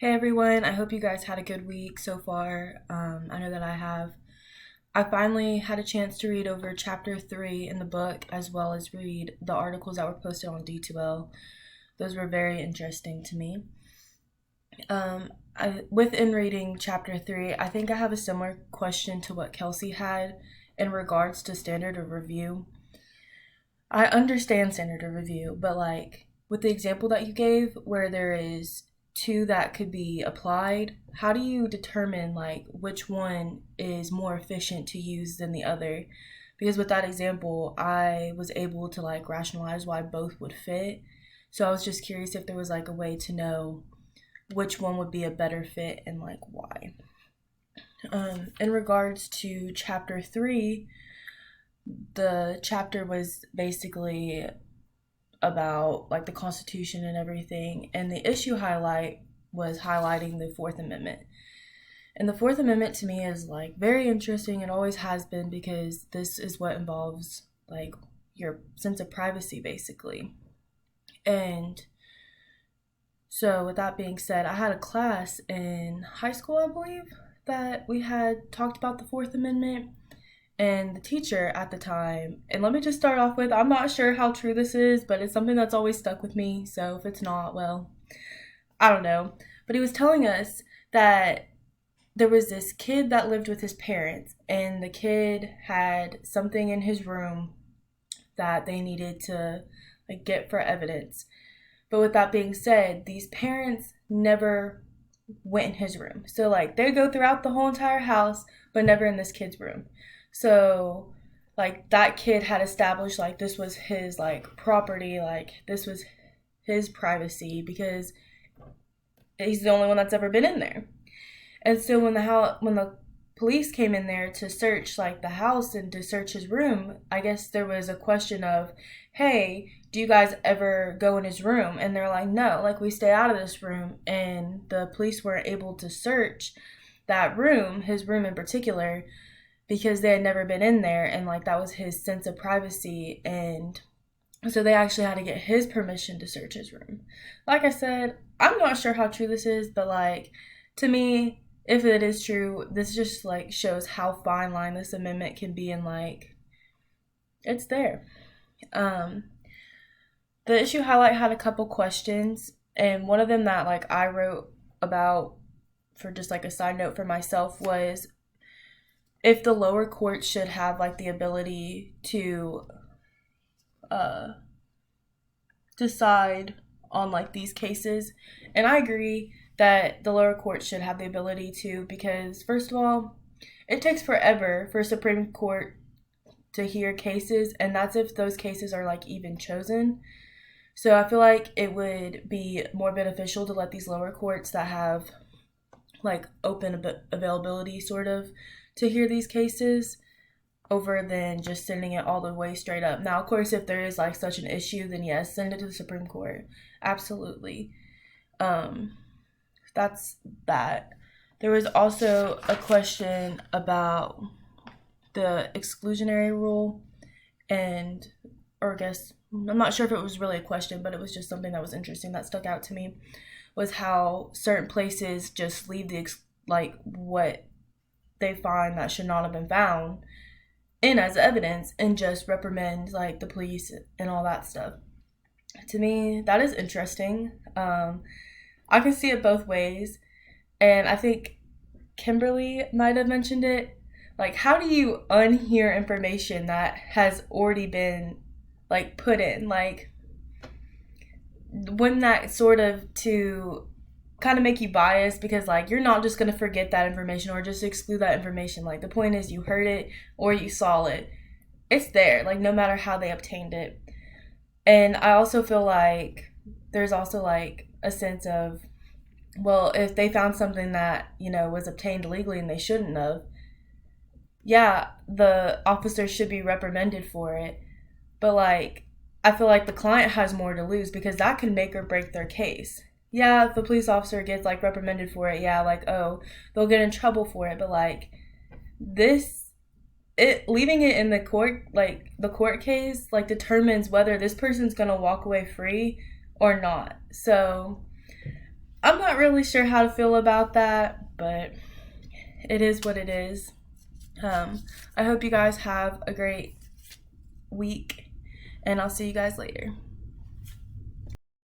Hey everyone, I hope you guys had a good week so far. I know that I have. I finally had a chance to read over chapter 3 in the book as well as read the articles that were posted on D2L. Those were very interesting to me. Within reading chapter 3, I think I have a similar question to what Kelsey had in regards to standard of review. I understand standard of review, but with the example that you gave where there is two that could be applied, how do you determine which one is more efficient to use than the other? Because with that example, I was able to rationalize why both would fit. So I was just curious if there was a way to know which one would be a better fit and why. In regards to chapter 3, the chapter was basically about the Constitution and everything, and the issue highlight was highlighting the Fourth Amendment. And the Fourth Amendment to me is very interesting. It always has been because this is what involves your sense of privacy basically. And so with that being said, I had a class in high school, I believe, that we had talked about the Fourth Amendment. And the teacher at the time, and let me just start off with, I'm not sure how true this is, but it's something that's always stuck with me. So if it's not, well, I don't know. But he was telling us that there was this kid that lived with his parents, and the kid had something in his room that they needed to get for evidence. But with that being said, these parents never went in his room. So they go throughout the whole entire house, but never in this kid's room. So that kid had established this was his property, this was his privacy because he's the only one that's ever been in there. And so when the police came in there to search the house and to search his room, I guess there was a question of, hey, do you guys ever go in his room? And they're like, no, we stay out of this room. And the police weren't able to search that room, his room in particular, because they had never been in there, and that was his sense of privacy. And so they actually had to get his permission to search his room. Like I said, I'm not sure how true this is, but to me, if it is true, this just shows how fine line this amendment can be, and it's there. The issue highlight had a couple questions, and one of them that I wrote about for just a side note for myself was if the lower court should have the ability to decide on these cases. And I agree that the lower court should have the ability to, because first of all, it takes forever for Supreme Court to hear cases, and that's if those cases are even chosen. So I feel it would be more beneficial to let these lower courts that have open availability sort of to hear these cases over than just sending it all the way straight up. Now, of course, if there is such an issue, then yes, send it to the Supreme Court. Absolutely. That's that. There was also a question about the exclusionary rule, or I guess, I'm not sure if it was really a question, but it was just something that was interesting that stuck out to me, was how certain places just leave the what they find that should not have been found in as evidence and just reprimand the police and all that stuff. To me, that is interesting. I can see it both ways, and I think Kimberly might have mentioned it. How do you unhear information that has already been put in? Wouldn't that sort of to kind of make you biased, because you're not just going to forget that information or just exclude that information. The point is you heard it or you saw it. It's there, no matter how they obtained it. And I also feel there's also a sense of, well, if they found something that, was obtained illegally and they shouldn't have, yeah, the officer should be reprimanded for it. But I feel the client has more to lose, because that can make or break their case. Yeah, if the police officer gets reprimanded for it, yeah, oh, they'll get in trouble for it. But leaving it in the court, the court case, determines whether this person's gonna walk away free or not. So I'm not really sure how to feel about that, but it is what it is. I hope you guys have a great week, and I'll see you guys later.